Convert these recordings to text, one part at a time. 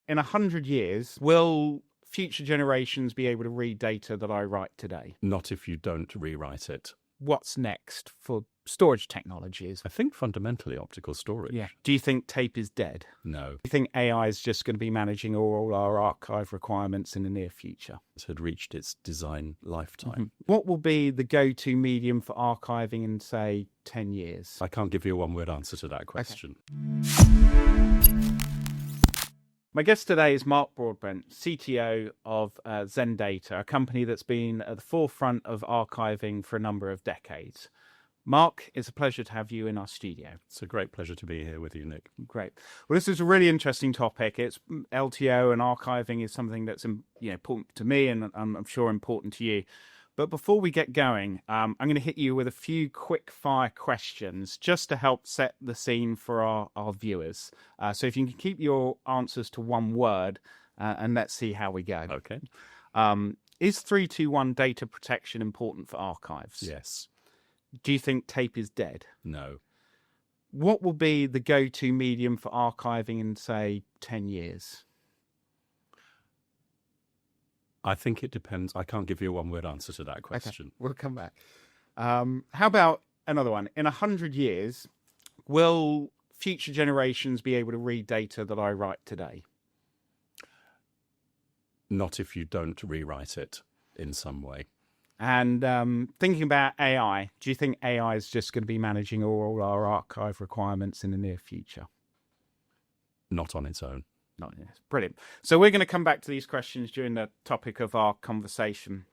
in 100 years, will future generations be able to read data that I write today? Not if you don't rewrite it. What's next for storage technologies? I think fundamentally optical storage. Yeah. Do you think tape is dead? No. Do you think AI is just going to be managing all our archive requirements in the near future? It had reached its design lifetime. Mm-hmm. What will be the go-to medium for archiving in, say, 10 years? I can't give you a one-word answer to that question. Okay. My guest today is Mark Broadbent, CTO of XenData, a company that's been at the forefront of archiving for a number of decades. Mark, it's a pleasure to have you in our studio. It's a great pleasure to be here with you, Nick. Great. Well, this is a really interesting topic. It's LTO, and archiving is something that's important to me, and I'm sure important to you. But before we get going, I'm going to hit you with a few quick-fire questions just to help set the scene for our viewers. So if you can keep your answers to one word, and let's see how we go. Okay. Is 321 data protection important for archives? Yes. Do you think tape is dead? No. What will be the go-to medium for archiving in, say, 10 years? I think it depends. I can't give you a one-word answer to that question. Okay, we'll come back. How about another one? In 100 years, will future generations be able to read data that I write today? Not if you don't rewrite it in some way. And thinking about AI, do you think AI is just going to be managing all our archive requirements in the near future? Not on its own. Not yet. Brilliant. So we're going to come back to these questions during the topic of our conversation.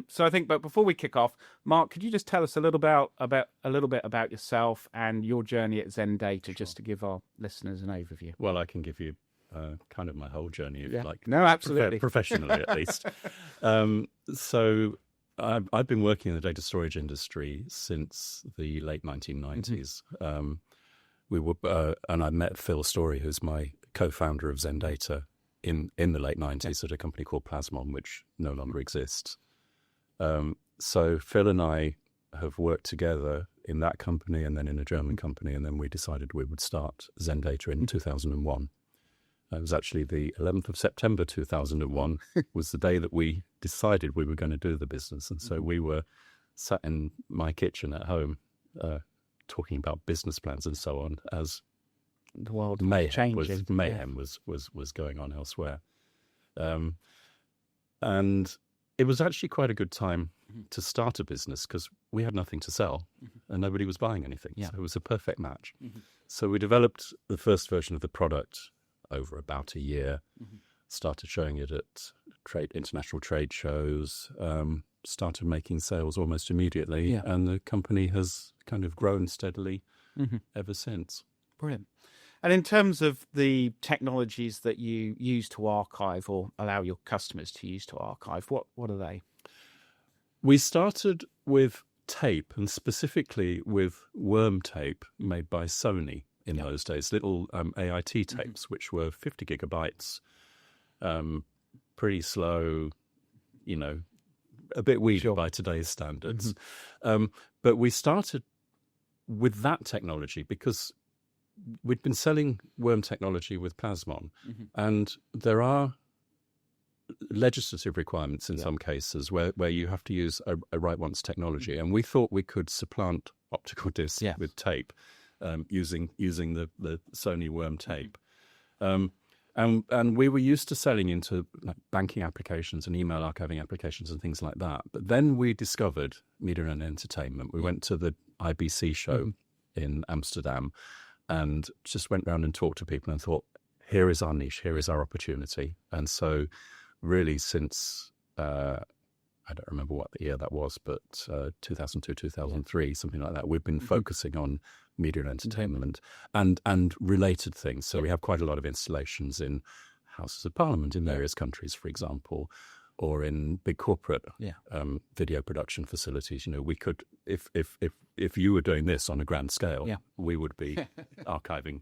So I think, but before we kick off, Mark, could you just tell us a little bit about yourself and your journey at XenData, Sure. just to give our listeners an overview? Well, I can give you kind of my whole journey, if you like. No, absolutely. Professionally, at least. So I've been working in the data storage industry since the late 1990s. Mm-hmm. And I met Phil Story, who's my co-founder of XenData, in the late 90s at a company called Plasmon, which no longer exists. So Phil and I have worked together in that company and then in a German company, and then we decided we would start XenData in 2001. It was actually the 11th of September 2001 was the day that we decided we were going to do the business. And so we were sat in my kitchen at home talking about business plans and so on, as the world mayhem changing. was going on elsewhere. And it was actually quite a good time to start a business because we had nothing to sell and nobody was buying anything. Yeah. So it was a perfect match. So we developed the first version of the product over about a year, started showing it at international trade shows, started making sales almost immediately, and the company has kind of grown steadily ever since. Brilliant. And in terms of the technologies that you use to archive or allow your customers to use to archive, what are they? We started with tape, and specifically with worm tape made by Sony in those days, little AIT tapes, which were 50 gigabytes, pretty slow, a bit weedy by today's standards. But we started with that technology because we'd been selling worm technology with Plasmon, and there are legislative requirements in some cases where you have to use a write-once technology, and we thought we could supplant optical discs with tape using the Sony worm tape. And we were used to selling into like banking applications and email archiving applications and things like that. But then we discovered media and entertainment. We went to the IBC show in Amsterdam and just went around and talked to people and thought, here is our niche, here is our opportunity. And so really since, I don't remember what the year that was, but 2002, 2003, something like that, we've been focusing on media and entertainment and related things. So we have quite a lot of installations in Houses of Parliament in various countries, for example, or in big corporate video production facilities. We could, if you were doing this on a grand scale, we would be archiving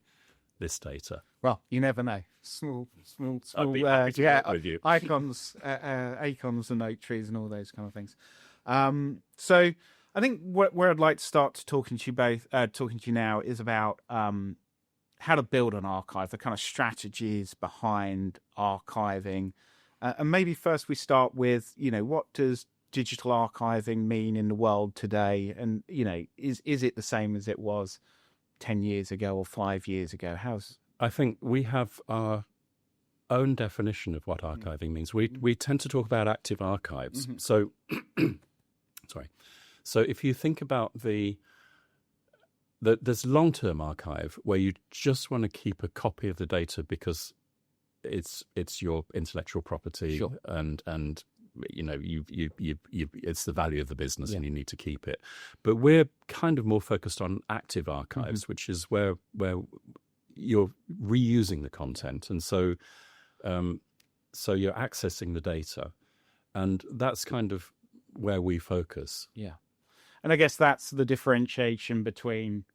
this data. Well, you never know. Small I'd be happy to work with you. icons and oak trees and all those kind of things. So I think where I'd like to start talking to you now is about how to build an archive, the kind of strategies behind archiving. And maybe first we start with, what does digital archiving mean in the world today? And, is it the same as it was 10 years ago or 5 years ago? I think we have our own definition of what archiving means. We tend to talk about active archives. Mm-hmm. So, sorry. So if you think about there's long-term archive where you just want to keep a copy of the data because it's your intellectual property, sure. and you it's the value of the business, and you need to keep it. But we're kind of more focused on active archives, which is where you're reusing the content, and so you're accessing the data, and that's kind of where we focus. Yeah, and I guess that's the differentiation between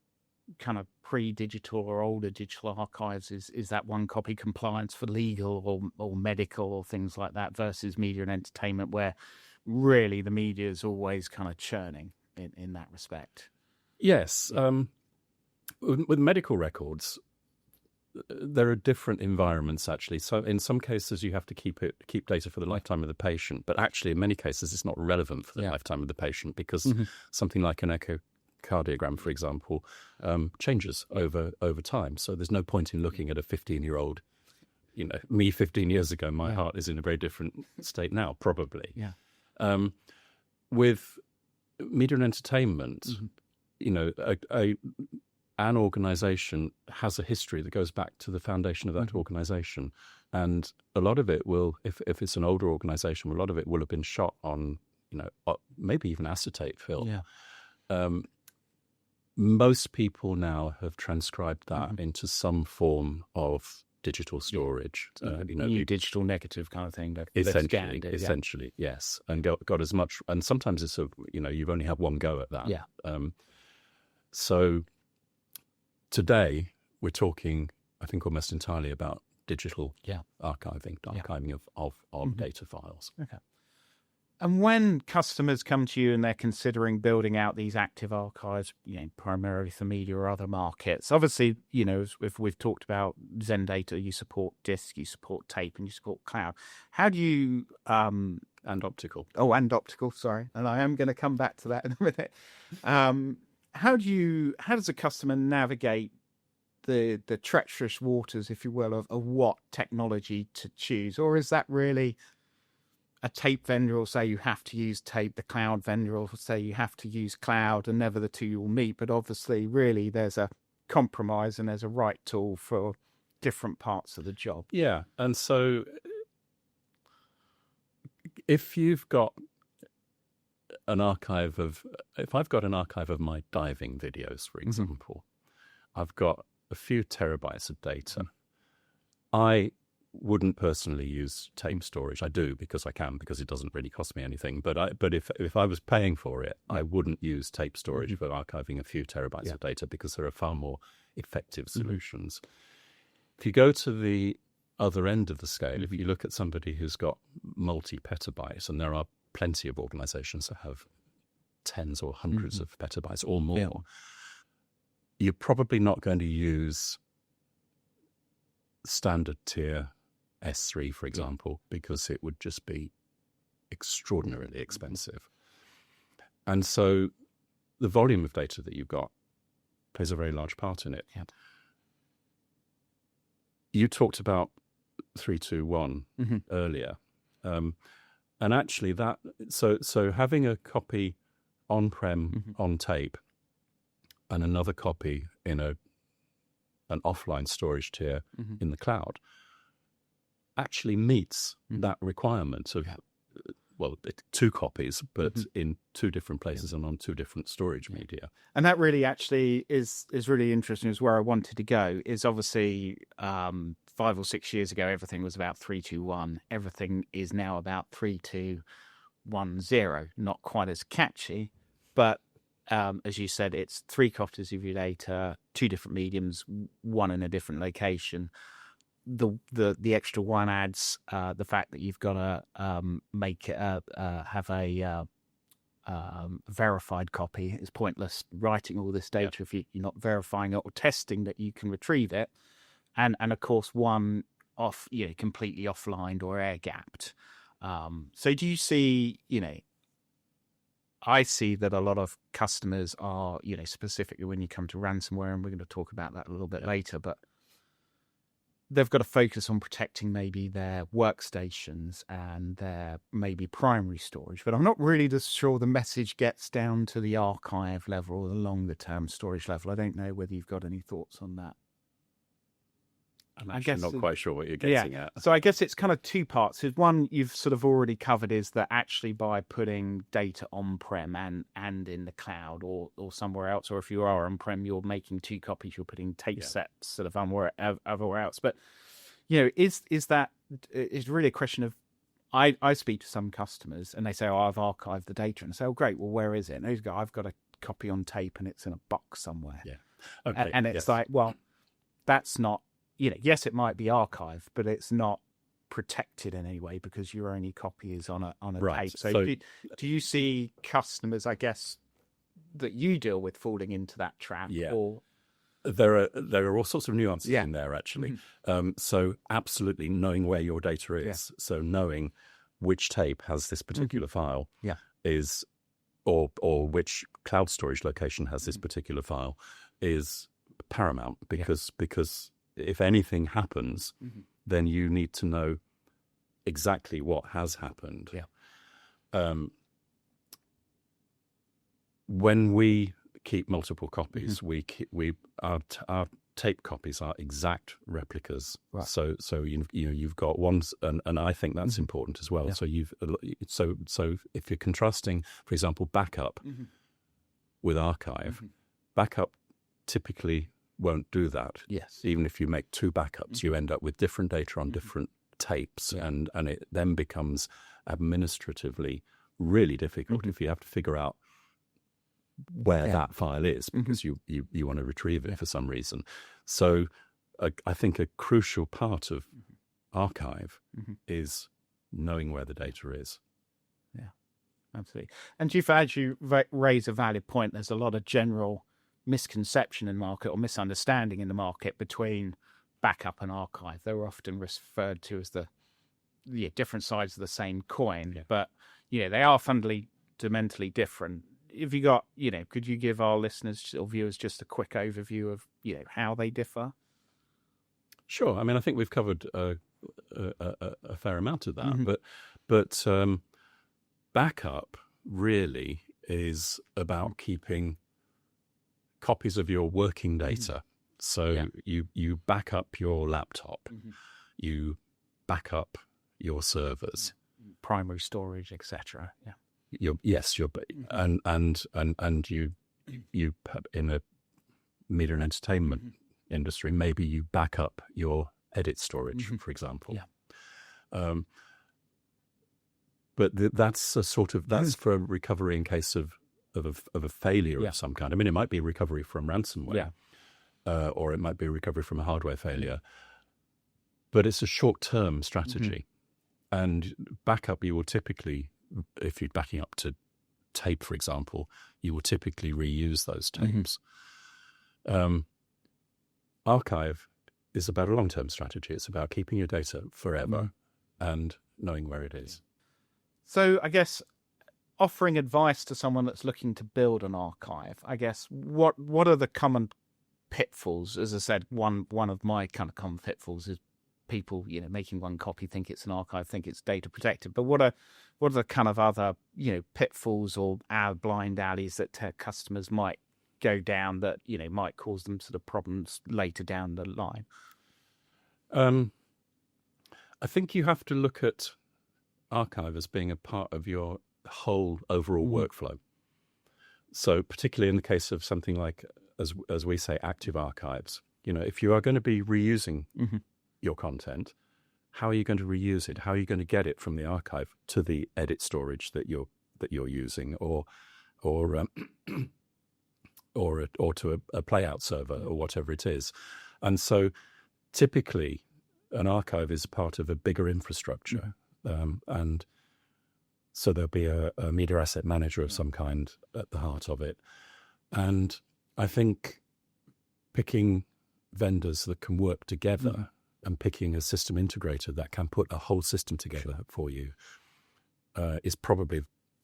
kind of pre-digital or older digital archives is that one copy compliance for legal or medical or things like that versus media and entertainment, where really the media is always kind of churning in that respect. Yes. With medical records, there are different environments, actually. So in some cases, you have to keep data for the lifetime of the patient. But actually, in many cases, it's not relevant for the lifetime of the patient because something like an echocardiogram, for example, changes over time. So there's no point in looking at a 15-year-old. Me 15 years ago, my heart is in a very different state now, probably. Yeah. With media and entertainment, an organization has a history that goes back to the foundation of that organization. And a lot of it will, if it's an older organization, a lot of it will have been shot on, maybe even acetate film. Yeah. Most people now have transcribed that into some form of digital storage. New digital negative kind of thing. Essentially, yes. And got as much, and sometimes it's you've only had one go at that. Yeah. So today we're talking, I think, almost entirely about digital archiving of data files. Okay. And when customers come to you and they're considering building out these active archives, primarily for media or other markets, obviously, if we've talked about XenData, you support disk, you support tape, and you support cloud. How do you and optical? Oh, and optical. Sorry, and I am going to come back to that in a minute. How does a customer navigate the treacherous waters, if you will, of what technology to choose, or is that really a tape vendor will say you have to use tape, the cloud vendor will say you have to use cloud, and never the two will meet. But obviously, really, there's a compromise and there's a right tool for different parts of the job. Yeah, and so if you've got if I've got an archive of my diving videos, for example, I've got a few terabytes of data. I wouldn't personally use tape storage. I do because I can, because it doesn't really cost me anything. But if I was paying for it, I wouldn't use tape storage for archiving a few terabytes of data, because there are far more effective solutions. If you go to the other end of the scale, if you look at somebody who's got multi-petabytes, and there are plenty of organizations that have tens or hundreds of petabytes or more, you're probably not going to use standard tier S3, for example, because it would just be extraordinarily expensive. And so the volume of data that you've got plays a very large part in it. Yep. You talked about 321 earlier. And actually so having a copy on-prem on tape and another copy in an offline storage tier in the cloud actually meets that requirement of, two copies, but in two different places and on two different storage media. And that really actually is really interesting, is where I wanted to go, is obviously 5 or 6 years ago, everything was about 321. Everything is now about 3210. Not quite as catchy, but as you said, it's 3 copies of your data, 2 different mediums, one in a different location. The extra one adds the fact that you've got to make it have a verified copy. It's pointless writing all this data if you're not verifying it or testing that you can retrieve it. And of course, one completely offline or air gapped. So do you see, I see that a lot of customers are, specifically when you come to ransomware, and we're going to talk about that a little bit later, but they've got to focus on protecting maybe their workstations and their maybe primary storage. But I'm not really sure the message gets down to the archive level or the longer term storage level. I don't know whether you've got any thoughts on that. I'm actually not quite sure what you're getting at. So I guess it's kind of two parts. One you've sort of already covered is that actually by putting data on-prem and in the cloud or somewhere else, or if you are on-prem, you're making two copies, you're putting tape sets sort of everywhere else. But, is that it's really a question of, I speak to some customers and they say, I've archived the data. And I say, oh, great, well, where is it? And they go, I've got a copy on tape and it's in a box somewhere. Yeah. Okay. And it's like, well, that's not, yes, it might be archived, but it's not protected in any way because your only copy is on a tape. So do you see customers, I guess, that you deal with falling into that trap? Yeah. Or... There are all sorts of nuances in there, actually. So absolutely knowing where your data is, so knowing which tape has this particular file is, or which cloud storage location has this particular file is paramount because if anything happens, then you need to know exactly what has happened. When we keep multiple copies, our tape copies are exact replicas. Right. So you've got ones, and I think that's important as well. Yeah. So if you're contrasting, for example, backup with archive, backup typically won't do that. Yes. Even if you make two backups, you end up with different data on different tapes, and it then becomes administratively really difficult if you have to figure out where that file is because you want to retrieve it for some reason. So I think a crucial part of archive is knowing where the data is. Yeah, absolutely. And as you raise a valid point, there's a lot of general misconception in the market or misunderstanding in the market between backup and archive. They're often referred to as the different sides of the same coin, but they are fundamentally different. If you got, could you give our listeners or viewers just a quick overview of how they differ? Sure. I mean, I think we've covered a fair amount of that, but backup really is about keeping copies of your working data. So you back up your laptop, you back up your servers, primary storage, etc. And you in a media and entertainment industry, maybe you back up your edit storage, for example. But that's a sort of that's for recovery in case of a failure of some kind. I mean, it might be recovery from ransomware, or it might be recovery from a hardware failure. But it's a short-term strategy. And backup, you will typically, if you're backing up to tape, for example, you will typically reuse those tapes. Archive is about a long-term strategy. It's about keeping your data forever and knowing where it is. So I guess offering advice to someone that's looking to build an archive, I guess, what are the common pitfalls? As I said, one of my kind of common pitfalls is people, making one copy, think it's an archive, think it's data protected. But what are the kind of other, pitfalls or blind alleys that customers might go down that, might cause them sort of problems later down the line? I think you have to look at archive as being a part of your whole overall workflow. So particularly in the case of something like, as we say, active archives, if you are going to be reusing your content, how are you going to reuse it? How are you going to get it from the archive to the edit storage that you're using, or to a playout server or whatever it is? And so typically an archive is part of a bigger infrastructure. And So there'll be a media asset manager of some kind at the heart of it. And I think picking vendors that can work together and picking a system integrator that can put a whole system together for you is probably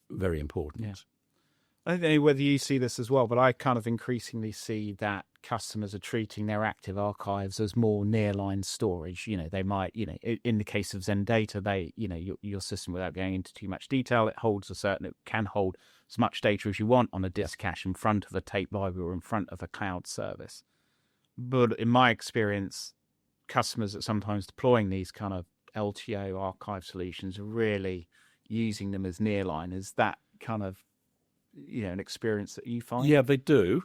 very important. Yeah. I don't know whether you see this as well, but I kind of increasingly see that customers are treating their active archives as more nearline storage. They might, in the case of XenData, your system, without going into too much detail, it can hold as much data as you want on a disk cache in front of a tape library or in front of a cloud service. But in my experience, customers are sometimes deploying these kind of LTO archive solutions are really using them as nearline. Is that kind of an experience that you find? Yeah, they do.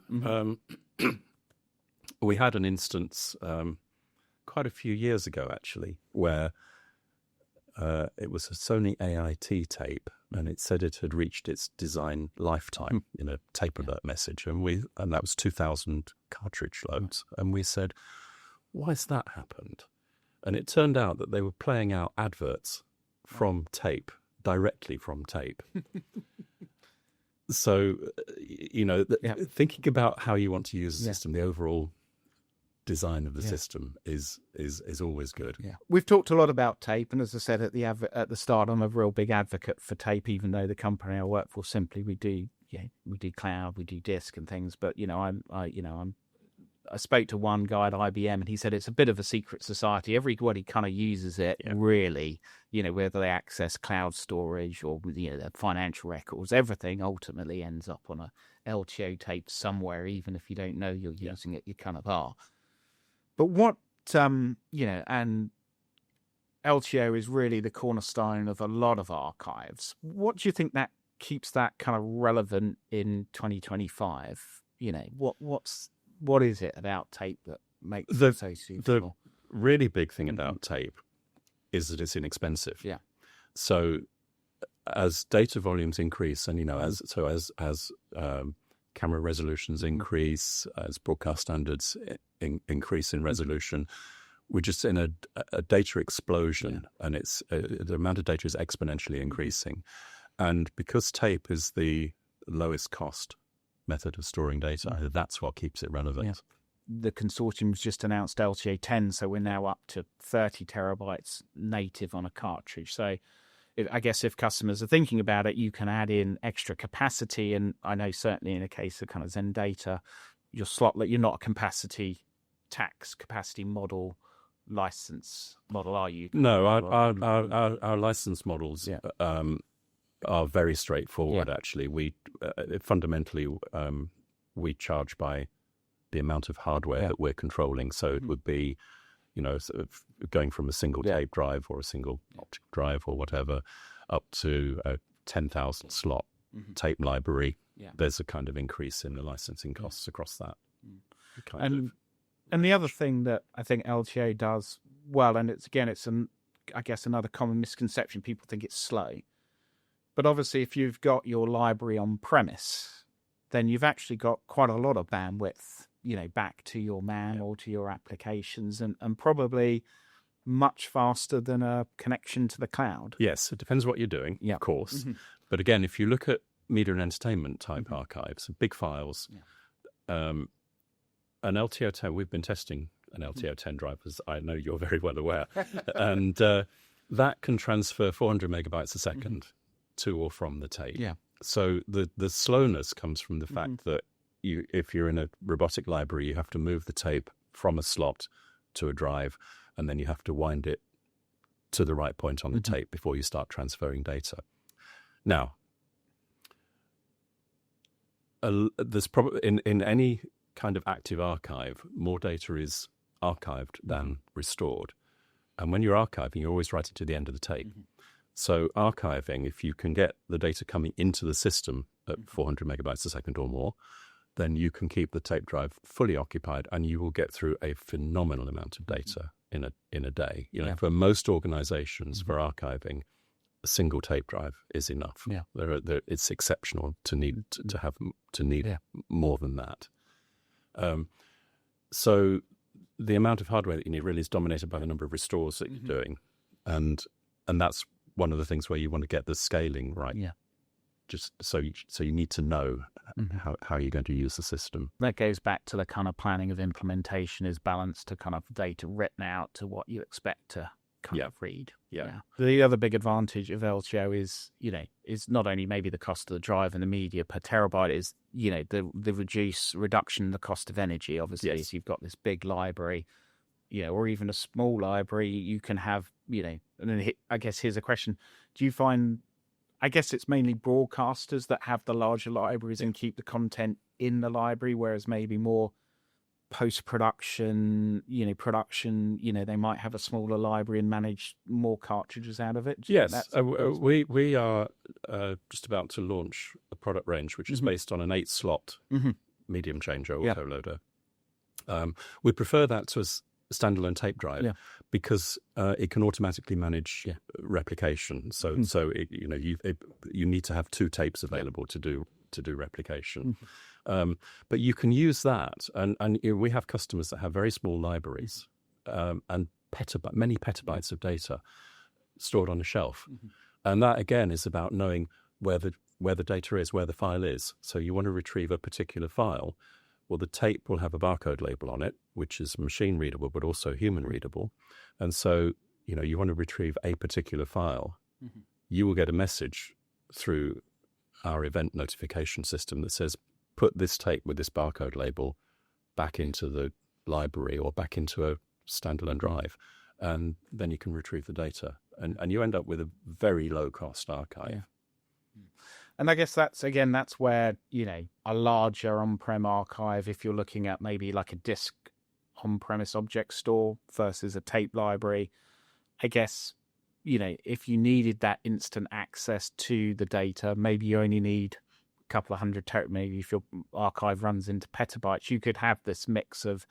We had an instance quite a few years ago, actually, where it was a Sony AIT tape, and it said it had reached its design lifetime in a tape alert message, and that was 2,000 cartridge loads, and we said, "Why has that happened?" And it turned out that they were playing out adverts from tape, directly from tape. So, thinking about how you want to use the system, the overall design of the system is always good. Yeah, we've talked a lot about tape, and as I said at the start, I'm a real big advocate for tape. Even though the company I work for, Symply, we do cloud, we do disk and things. But I spoke to one guy at IBM, and he said it's a bit of a secret society. Everybody kind of uses it, really. Whether they access cloud storage or their financial records, everything ultimately ends up on a LTO tape somewhere. Even if you don't know you're using it, you kind of are. But what and LTO is really the cornerstone of a lot of archives. What do you think that keeps that kind of relevant in 2025? What is it about tape that makes it so suitable? The really big thing about tape is that it's inexpensive. Yeah. So as data volumes increase, and as camera resolutions increase, as broadcast standards increase in resolution, we're just in a data explosion, and the amount of data is exponentially increasing. And because tape is the lowest cost method of storing data, that's what keeps it relevant. Yeah. The consortium's just announced LTA 10, so we're now up to 30 terabytes native on a cartridge. So I guess if customers are thinking about it, you can add in extra capacity. And I know certainly in the case of kind of XenData, you're not a capacity model license model, are you? No, our license models are very straightforward. Actually, we fundamentally we charge by the amount of hardware that we're controlling. So it would be, sort of going from a single tape drive or a single optic drive or whatever up to a 10,000 slot tape library. Yeah. There's a kind of increase in the licensing costs across that. And the other thing that I think LTO does well, and I guess another common misconception, people think it's slow. But obviously, if you've got your library on premise, then you've actually got quite a lot of bandwidth, back to your MAN or to your applications, and probably much faster than a connection to the cloud. Yes, it depends what you're doing, of course. But again, if you look at media and entertainment type archives, big files, an LTO 10, we've been testing an LTO 10 drive, as I know you're very well aware, and that can transfer 400 megabytes a second to or from the tape. Yeah. So the slowness comes from the fact that if you're in a robotic library, you have to move the tape from a slot to a drive, and then you have to wind it to the right point on the tape before you start transferring data. Now, there's probably in any kind of active archive, more data is archived than restored. And when you're archiving, you're always writing to the end of the tape. So archiving, if you can get the data coming into the system at 400 megabytes a second or more, then you can keep the tape drive fully occupied, and you will get through a phenomenal amount of data in a day. For most organizations, for archiving, a single tape drive is enough. Yeah. It's exceptional to need more than that. So the amount of hardware that you need really is dominated by the number of restores that you're doing, and that's one of the things where you want to get the scaling right. Yeah. Just so you need to know how you're going to use the system. That goes back to the kind of planning of implementation is balanced to kind of data written out to what you expect to kind of read. Yeah. The other big advantage of LTO is not only maybe the cost of the drive and the media per terabyte, is, the reduction in the cost of energy. Obviously, if you've got this big library, or even a small library, you can have, and then I guess here's a question. Do you find, I guess it's mainly broadcasters that have the larger libraries and keep the content in the library, whereas maybe more post-production, production, they might have a smaller library and manage more cartridges out of it? Yes, we are just about to launch a product range which is based on an 8-slot medium changer autoloader. We prefer that to a standalone tape drive because it can automatically manage replication. So you need to have 2 tapes available to do replication. But you can use that, and we have customers that have very small libraries and many petabytes of data stored on a shelf, and that again is about knowing where the data is, where the file is. So you want to retrieve a particular file. Well, the tape will have a barcode label on it, which is machine readable, but also human readable. And so, you want to retrieve a particular file. You will get a message through our event notification system that says, put this tape with this barcode label back into the library or back into a standalone drive. And then you can retrieve the data. And you end up with a very low cost archive. Yeah. And I guess that's where, a larger on-prem archive, if you're looking at maybe like a disk on-premise object store versus a tape library, I guess, if you needed that instant access to the data, maybe you only need a couple of hundred maybe if your archive runs into petabytes, you could have this mix of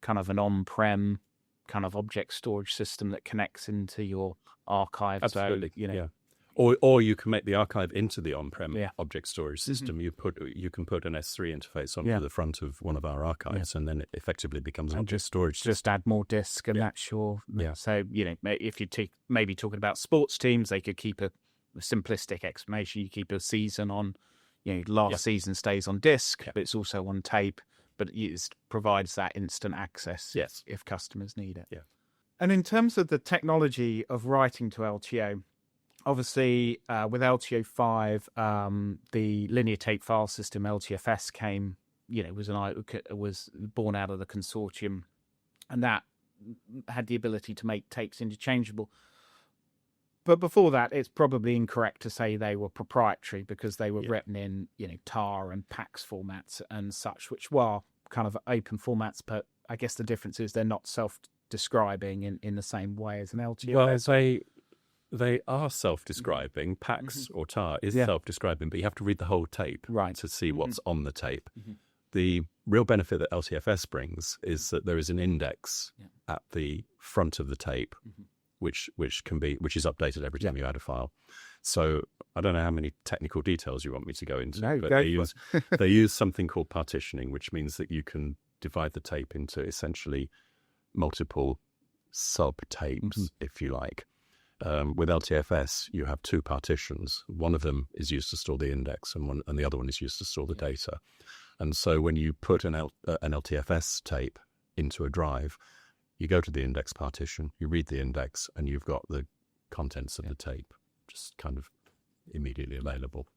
kind of an on-prem kind of object storage system that connects into your archive. Absolutely. So, Or you can make the archive into the on-prem object storage system. Mm-hmm. You can put an S3 interface onto the front of one of our archives, and then it effectively becomes an object storage system. Just add more disk, and that's your. Yeah. So if you maybe talking about sports teams, they could keep a simplistic explanation. You keep a season on, last season stays on disk, but it's also on tape. But it provides that instant access if customers need it. Yeah. And in terms of the technology of writing to LTO. Obviously, with LTO5, the linear tape file system LTFS came. Was born out of the consortium, and that had the ability to make tapes interchangeable. But before that, it's probably incorrect to say they were proprietary because they were written in, tar and PAX formats and such, which were kind of open formats. But I guess the difference is they're not self-describing in the same way as an LTFS. Well, they are self-describing. PAX or tar is self-describing, but you have to read the whole tape to see what's on the tape. The real benefit that LTFS brings is that there is an index at the front of the tape, which is updated every time you add a file. So I don't know how many technical details you want me to go into, but they use something called partitioning, which means that you can divide the tape into essentially multiple sub-tapes, if you like. With LTFS, you have 2 partitions. One of them is used to store the index, and the other one is used to store the data. And so when you put an LTFS tape into a drive, you go to the index partition, you read the index, and you've got the contents of the tape just kind of immediately available.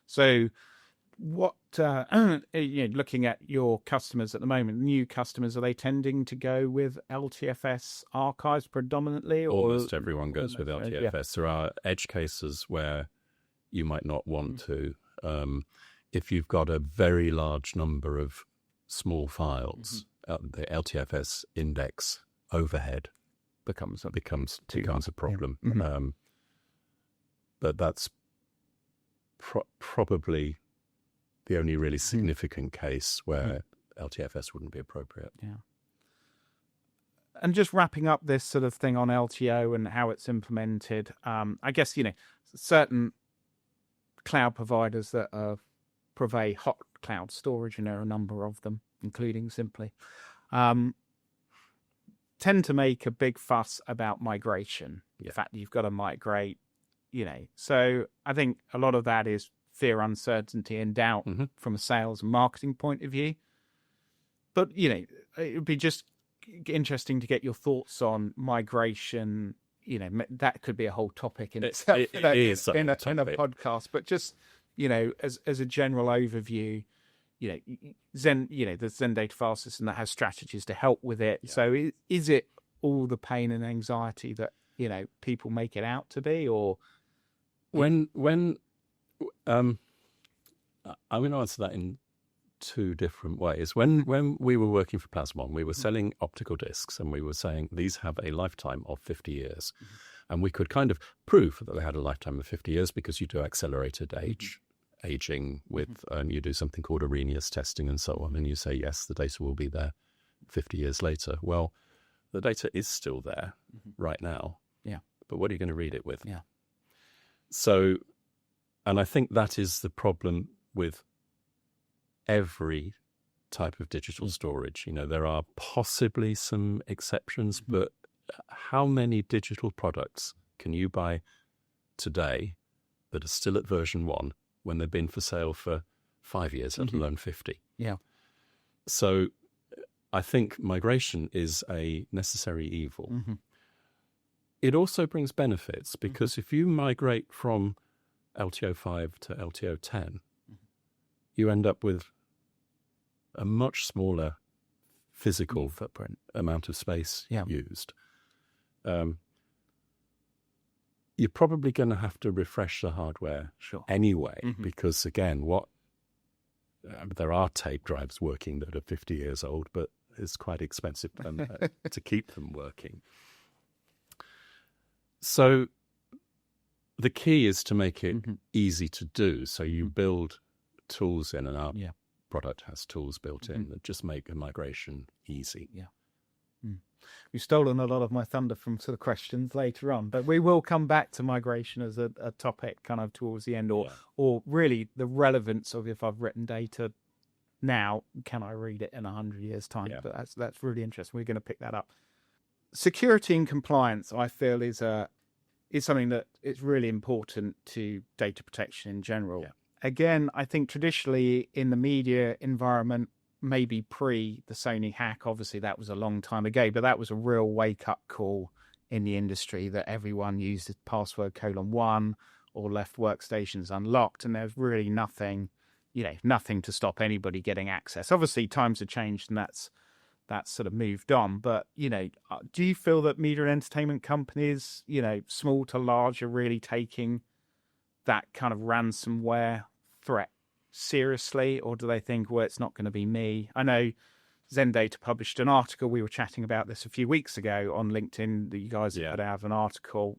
So what, looking at your customers at the moment, new customers, are they tending to go with LTFS archives predominantly? Or? Almost everyone goes with LTFS. There are edge cases where you might not want to. If you've got a very large number of small files, the LTFS index overhead becomes a problem. But that's probably the only really significant case where LTFS wouldn't be appropriate. Yeah. And just wrapping up this sort of thing on LTO and how it's implemented, I guess, certain cloud providers that provide hot cloud storage, and there are a number of them, including Symply, tend to make a big fuss about migration. The fact that you've got to migrate So I think a lot of that is fear, uncertainty, and doubt from a sales and marketing point of view. But, it would be just interesting to get your thoughts on migration. That could be a whole topic in itself in a podcast. But just, as a general overview, the XenData file system that has strategies to help with it. Yeah. So is it all the pain and anxiety that, people make it out to be? Or when I'm going to answer that in two different ways. When we were working for Plasmon, we were selling optical discs, and we were saying these have a lifetime of 50 years. And we could kind of prove that they had a lifetime of 50 years because you do accelerated aging with, and you do something called Arrhenius testing and so on, and you say, yes, the data will be there 50 years later. Well, the data is still there right now. Yeah. But what are you going to read it with? Yeah. So, and I think that is the problem with every type of digital storage. There are possibly some exceptions, but how many digital products can you buy today that are still at version 1 when they've been for sale for 5 years, let alone 50? Yeah. So I think migration is a necessary evil. It also brings benefits because if you migrate from LTO5 to LTO10, you end up with a much smaller physical footprint amount of space used. You're probably going to have to refresh the hardware anyway, because again, there are tape drives working that are 50 years old, but it's quite expensive to keep them working. So the key is to make it easy to do. So you build tools in, and our product has tools built in that just make a migration easy. Yeah. You've stolen a lot of my thunder from sort of questions later on, but we will come back to migration as a topic kind of towards the end, or really the relevance of, if I've written data now, can I read it in 100 years' time? Yeah. But that's really interesting. We're going to pick that up. Security and compliance, I feel, is something that is really important to data protection in general. Yeah. Again, I think traditionally in the media environment, maybe pre the Sony hack, obviously that was a long time ago, but that was a real wake-up call in the industry that everyone used the password :1 or left workstations unlocked, and there's really nothing to stop anybody getting access. Obviously, times have changed, and that's sort of moved on. But, do you feel that media and entertainment companies, small to large, are really taking that kind of ransomware threat seriously, or do they think, well, it's not going to be me? I know XenData published an article. We were chatting about this a few weeks ago on LinkedIn that you guys put out an article,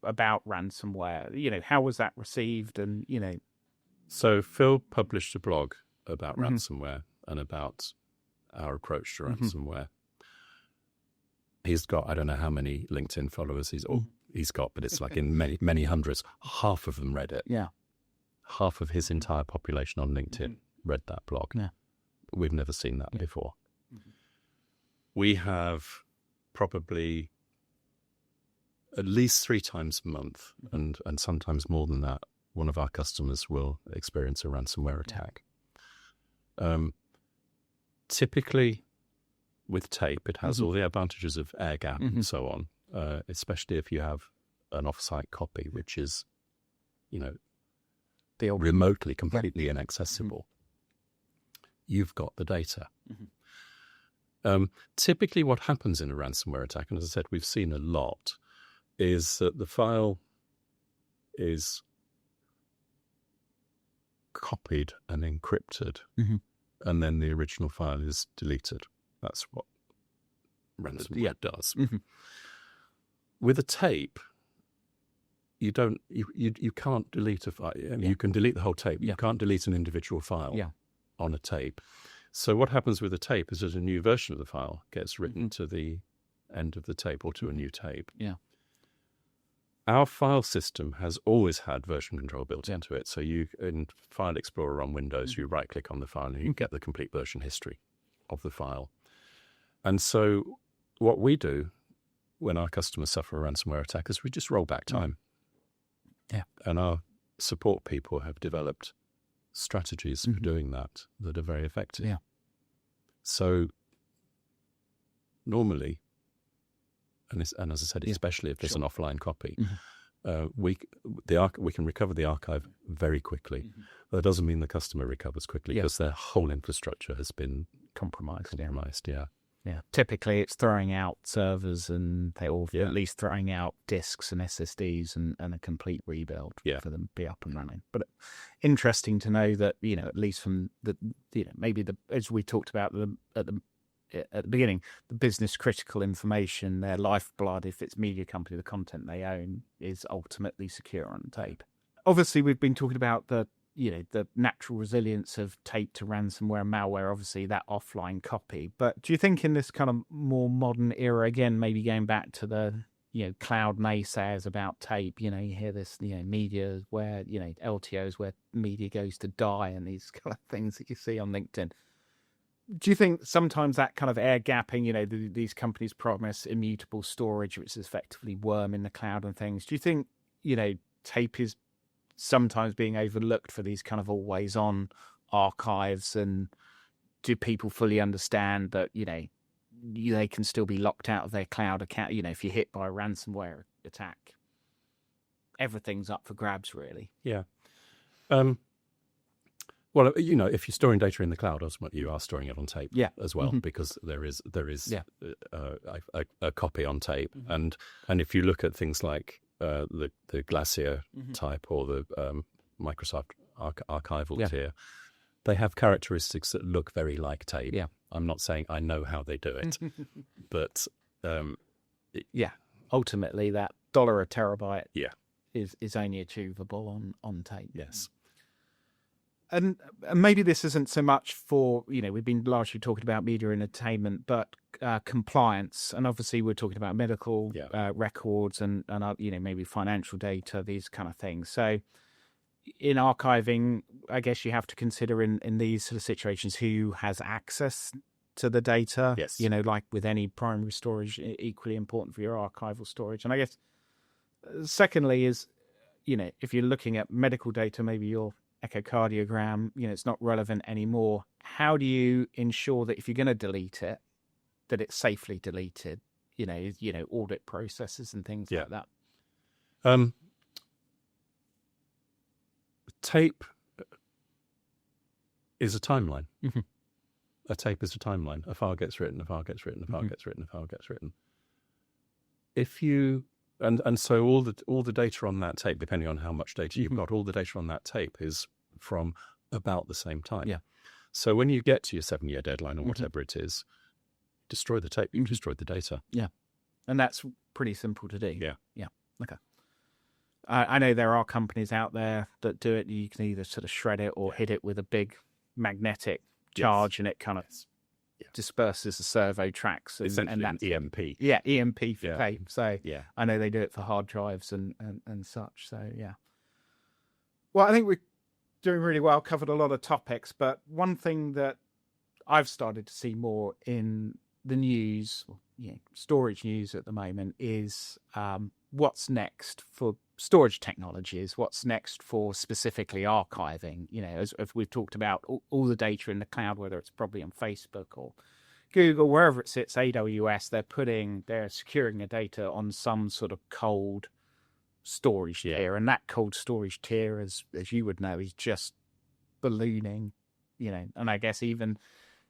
about ransomware. How was that received? And, So Phil published a blog about ransomware and about our approach to ransomware. He's got, I don't know how many LinkedIn followers he's got, but it's like in many, many hundreds. Half of them read it. Yeah. Half of his entire population on LinkedIn read that blog. Yeah. We've never seen that before. We have probably at least 3 times a month, and sometimes more than that, one of our customers will experience a ransomware attack. Typically, with tape, it has all the advantages of air gap and so on, especially if you have an off-site copy, which is, remotely, completely inaccessible. You've got the data. Typically what happens in a ransomware attack, and as I said, we've seen a lot, is that the file is copied and encrypted, and then the original file is deleted. That's what ransomware does. With a tape, you can't delete a file. I mean, you can delete the whole tape. You can't delete an individual file on a tape. So what happens with a tape is that a new version of the file gets written to the end of the tape or to a new tape. Yeah. Our file system has always had version control built into it. So you, in File Explorer on Windows, you right-click on the file and you get the complete version history of the file. And so what we do when our customers suffer a ransomware attack is we just roll back time. Yeah. And our support people have developed strategies for doing that are very effective. Yeah. So normally, and as I said, especially if it's an offline copy, we can recover the archive very quickly. That doesn't mean the customer recovers quickly because their whole infrastructure has been compromised. Yeah. Typically, it's throwing out servers and at least throwing out disks and SSDs and a complete rebuild for them to be up and running. But interesting to know that, at least from maybe as we talked about at the beginning, the business critical information, their lifeblood, if it's media company, the content they own is ultimately secure on tape. Obviously, we've been talking about the natural resilience of tape to ransomware and malware, obviously that offline copy. But do you think in this kind of more modern era, again, maybe going back to the, cloud naysayers about tape, you hear this, media where, LTOs where media goes to die and these kind of things that you see on LinkedIn. Do you think sometimes that kind of air gapping, these companies promise immutable storage, which is effectively worm in the cloud and things. Do you think, tape is sometimes being overlooked for these kind of always on archives, and do people fully understand that they can still be locked out of their cloud account? If you're hit by a ransomware attack, everything's up for grabs, really. Well, if you're storing data in the cloud, ultimately you are storing it on tape as well, because there is a copy on tape, and if you look at things like the Glacier type or the Microsoft archival tier, they have characteristics that look very like tape. I'm not saying I know how they do it, but ultimately that $1 a terabyte is only achievable on tape. Yes. And maybe this isn't so much for, we've been largely talking about media and entertainment, but compliance. And obviously we're talking about medical records and maybe financial data, these kind of things. So in archiving, I guess you have to consider in these sort of situations who has access to the data. Yes. Like with any primary storage, equally important for your archival storage. And I guess secondly is, if you're looking at medical data, maybe your echocardiogram, it's not relevant anymore. How do you ensure that if you're going to delete it, that it's safely deleted? Audit processes and things like that. Tape is a timeline. A tape is a timeline. A file gets written, a file gets written, a file gets written, a file gets written. If you and so all the data on that tape, depending on how much data you've got, all the data on that tape is from about the same time. So when you get to your 7-year deadline or whatever it is, destroy the tape. You've destroyed the data. And that's pretty simple to do. Yeah. Okay. I know there are companies out there that do it. You can either sort of shred it or hit it with a big magnetic charge, and it kind of disperses the servo tracks. Essentially and an EMP. EMP for tape. So I know they do it for hard drives and such. So, Well, I think we're doing really well, covered a lot of topics. But one thing that I've started to see more in the news, storage news at the moment, is what's next for storage technologies, what's next for specifically archiving. As we've talked about, all the data in the cloud, whether it's probably on Facebook or Google, wherever it sits, AWS, they're securing the data on some sort of cold storage tier, and that cold storage tier, as you would know, is just ballooning. And I guess even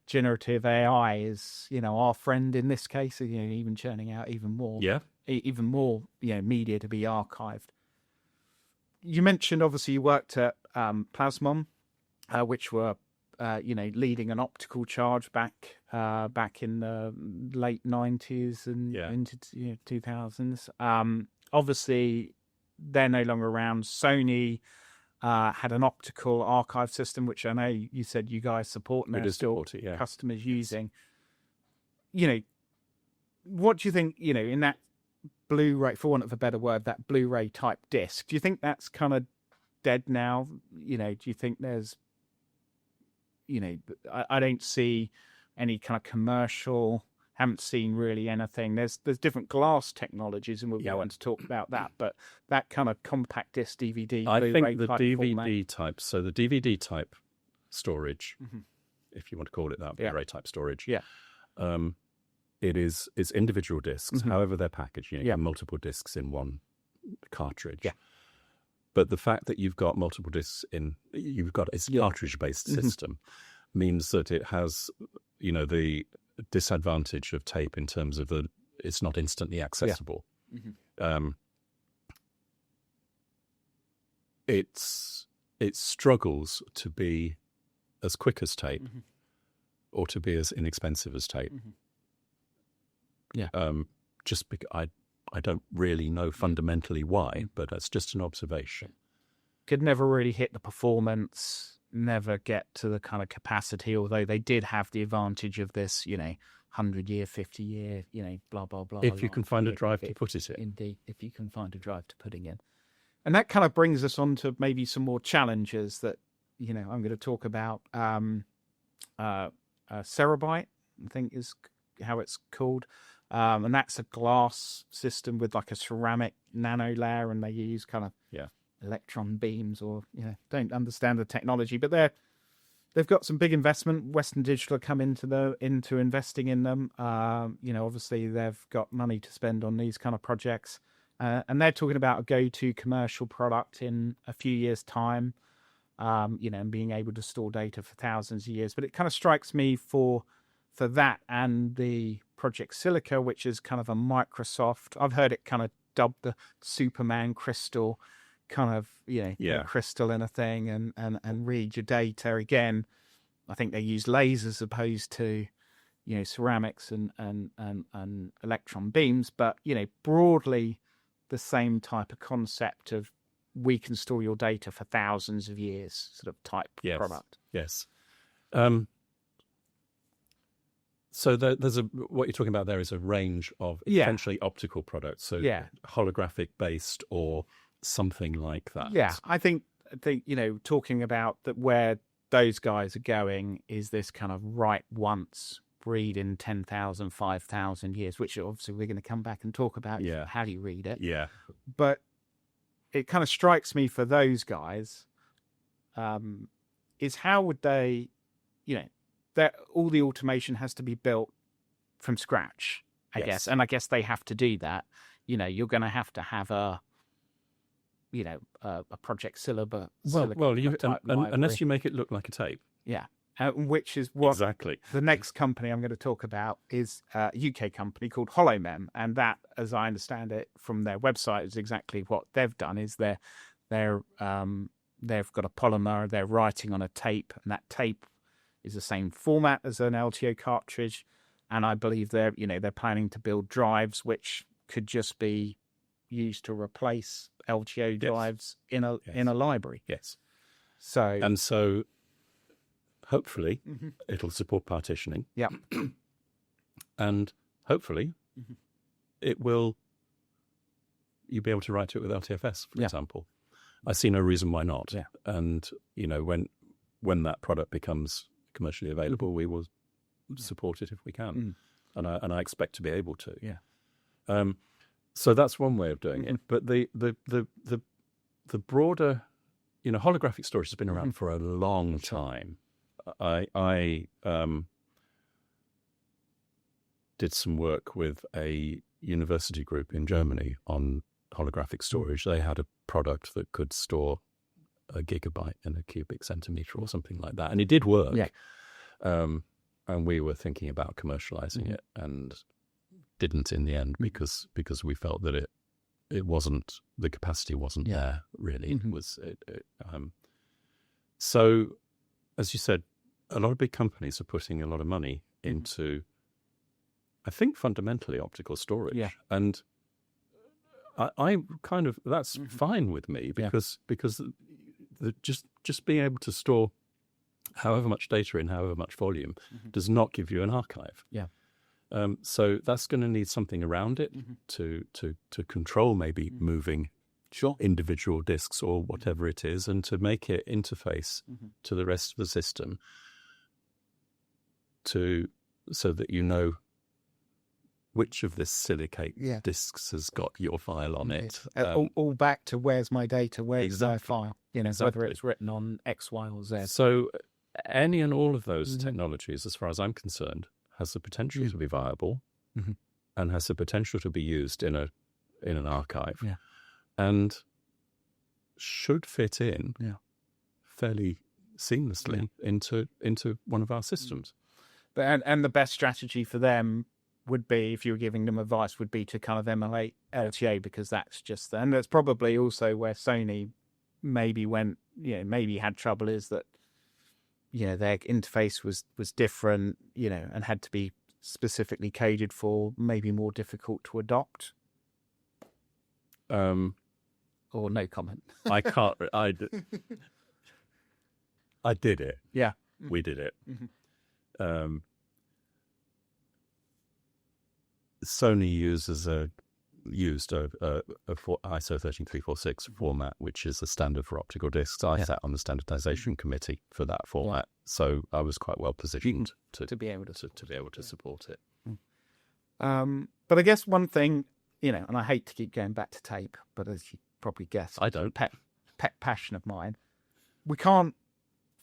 generative AI is, our friend in this case, even churning out even more media to be archived. You mentioned, obviously, you worked at Plasmon, which were, leading an optical charge back in the late 90s and into 2000s. Obviously, they're no longer around. Sony had an optical archive system, which I know you said you guys support and are still customers using. What do you think, in that Blu-ray, for want of a better word, that Blu-ray type disc, do you think that's kind of dead now? Do you think there's, I don't see any kind of commercial haven't seen really anything. There's different glass technologies, and we'll go on to talk about that. But that kind of compact disc DVD, I think Blu-ray the type DVD format. type, so the DVD type storage, if you want to call it that, Blu-ray type storage, it's individual discs, however they're packaged. You get multiple discs in one cartridge. Yeah. But the fact that you've got multiple discs it's a cartridge-based system means that it has, the disadvantage of tape in terms of it's not instantly accessible. It struggles to be as quick as tape or to be as inexpensive as tape. Just because I don't really know fundamentally why, but that's just an observation. Could never really hit the performance, never get to the kind of capacity, although they did have the advantage of this, 100-year, 50-year, blah, blah, blah. If you can find a drive to put it in. Indeed, if you can find a drive to putting in. And that kind of brings us on to maybe some more challenges that, I'm going to talk about. Cerebyte, I think is how it's called. And that's a glass system with like a ceramic nano layer, and they use kind of electron beams, or don't understand the technology, but they've got some big investment. Western Digital have come into investing in them. Obviously they've got money to spend on these kind of projects, and they're talking about a go-to commercial product in a few years' time. And being able to store data for thousands of years. But it kind of strikes me for that and the Project Silica, which is kind of a Microsoft. I've heard it kind of dubbed the Superman crystal, kind of, a crystal in a thing and read your data. Again, I think they use lasers as opposed to, ceramics and electron beams, but, broadly the same type of concept of we can store your data for thousands of years sort of type product. Yes. So there's what you're talking about there is a range of essentially optical products. So holographic based or something like that. Yeah. I think, talking about that where those guys are going is this kind of write once, read in 10,000, 5,000 years, which obviously we're going to come back and talk about. Yeah. How do you read it? Yeah. But it kind of strikes me for those guys, is how would they, that all the automation has to be built from scratch, I guess. And I guess they have to do that. You're going to have a Project Silica. Unless you make it look like a tape. Yeah. Which is what exactly the next company I'm going to talk about is a UK company called HoloMem, and that, as I understand it from their website, is exactly what they've done. Is they've got a polymer, they're writing on a tape, and that tape is the same format as an LTO cartridge, and I believe they're planning to build drives which could just be used to replace LTO drives in a library. Yes. So hopefully, it'll support partitioning. Yeah. And hopefully, you'll be able to write to it with LTFS, for example. I see no reason why not. Yeah. And, when that product becomes commercially available, we will support it if we can. And I expect to be able to. Yeah. So that's one way of doing it. But the broader, holographic storage has been around for a long time. I did some work with a university group in Germany on holographic storage. They had a product that could store a gigabyte in a cubic centimeter or something like that, and it did work. Yeah. And we were thinking about commercializing it, and didn't in the end because we felt that it wasn't, the capacity wasn't there really. It was so, as you said, a lot of big companies are putting a lot of money into, I think, fundamentally optical storage. Yeah. And I kind of, that's fine with me because just being able to store however much data in however much volume does not give you an archive. Yeah. So that's going to need something around it to control maybe moving individual disks or whatever it is, and to make it interface to the rest of the system so that which of this silicate disks has got your file on it. All back to where's my data, where's my file, Exactly. whether it's written on X, Y, or Z. So any and all of those technologies, as far as I'm concerned, has the potential to be viable and has the potential to be used in an archive and should fit in fairly seamlessly into one of our systems. But and the best strategy for them would be, if you were giving them advice, would be to kind of emulate LTA, because that's just, and that's probably also where Sony maybe maybe had trouble, is that, their interface was different, and had to be specifically coded for, maybe more difficult to adopt. Or no comment. I can't, I did it. Yeah. We did it. Sony used a ISO 13346 format, which is a standard for optical discs. I sat on the standardization committee for that format, so I was quite well positioned to be able to support it. But I guess one thing, and I hate to keep going back to tape, but as you probably guessed, I don't. Pet passion of mine. We can't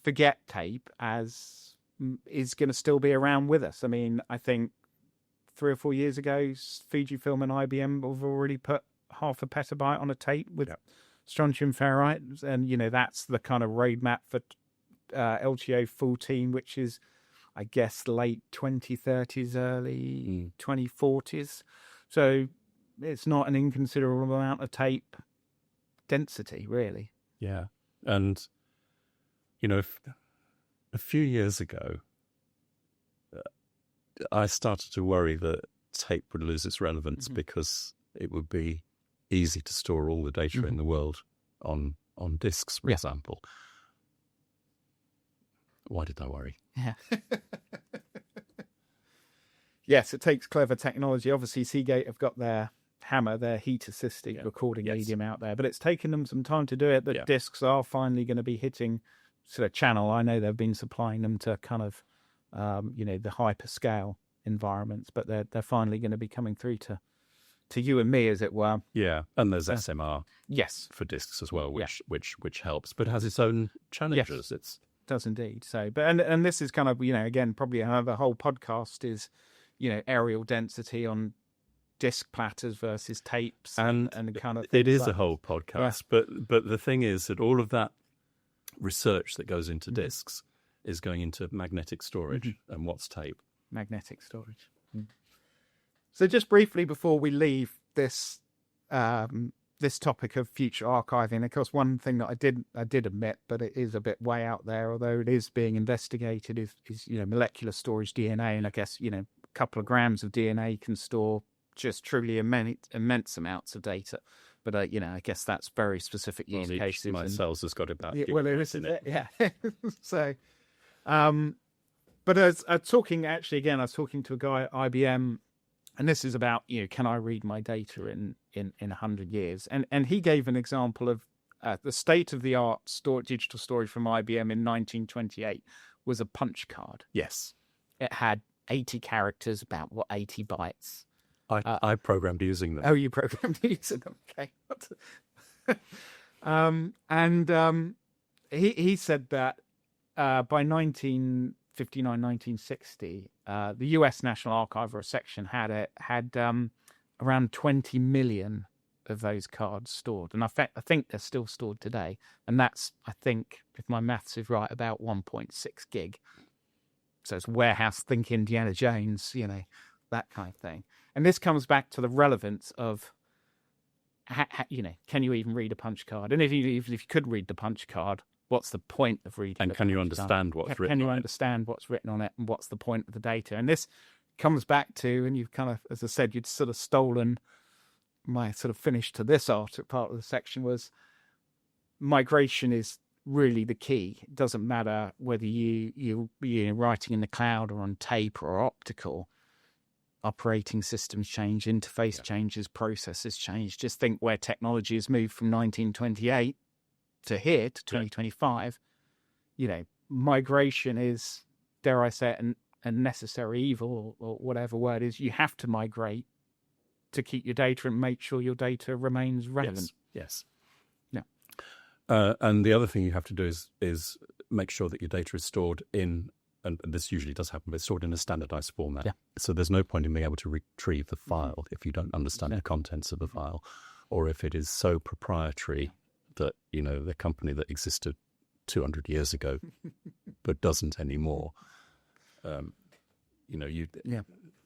forget tape, as is going to still be around with us. I mean, I think 3 or 4 years ago, Fujifilm and IBM have already put 0.5 petabyte on a tape with strontium ferrite, and that's the kind of roadmap for LTO 14, which is, I guess, late 2030s, early 2040s. So it's not an inconsiderable amount of tape density, really. Yeah, and a few years ago, I started to worry that tape would lose its relevance because it would be easy to store all the data in the world on disks, for example. Why did I worry? Yeah. Yes, it takes clever technology. Obviously, Seagate have got their Hammer, their heat-assisted recording medium out there, but it's taken them some time to do it. The disks are finally going to be hitting sort of channel. I know they've been supplying them to kind of the hyperscale environments, but they're finally going to be coming through to you and me, as it were. Yeah, and there's SMR for discs as well, which helps, but has its own challenges. Yes, it does indeed. So, but and this is kind of again probably another whole podcast is aerial density on disc platters versus tapes, and kind of it is a whole podcast. But the thing is that all of that research that goes into discs is going into magnetic storage. And what's tape? Magnetic storage. So just briefly before we leave this this topic of future archiving, of course, one thing that I did admit, but it is a bit way out there, although it is being investigated, is molecular storage DNA, and I guess a couple of grams of DNA can store just truly immense amounts of data. But I guess that's very specific use cases. My cells has got about well, isn't it? Yeah. So. But I was talking to a guy at IBM, and this is about, can I read my data in 100 years? And he gave an example of the state-of-the-art digital storage from IBM in 1928 was a punch card. Yes. It had 80 characters, about 80 bytes. I programmed using them. Oh, you programmed using them. Okay. He said that by 1959, 1960, the U.S. National Archive, or a section, had around 20 million of those cards stored, and I think they're still stored today. And that's, I think, if my maths is right, about 1.6 gig. So it's warehouse think Indiana Jones, that kind of thing. And this comes back to the relevance of, can you even read a punch card? And if you could read the punch card, what's the point of reading? And can you understand what's written on it? Can you understand what's written on it, and what's the point of the data? And this comes back to, and you've kind of, as I said, you'd sort of stolen my sort of finish to this part of the section, was migration is really the key. It doesn't matter whether you're writing in the cloud or on tape or optical. Operating systems change, interface changes, processes change. Just think where technology has moved from 1928 to here to 2025. Migration is, dare I say it, a necessary evil or whatever word is, you have to migrate to keep your data and make sure your data remains relevant. Yes. Yeah. And the other thing you have to do is make sure that your data is stored in, and this usually does happen, but it's stored in a standardized format. Yeah. So there's no point in being able to retrieve the file if you don't understand the contents of the file, or if it is so proprietary that, the company that existed 200 years ago but doesn't anymore.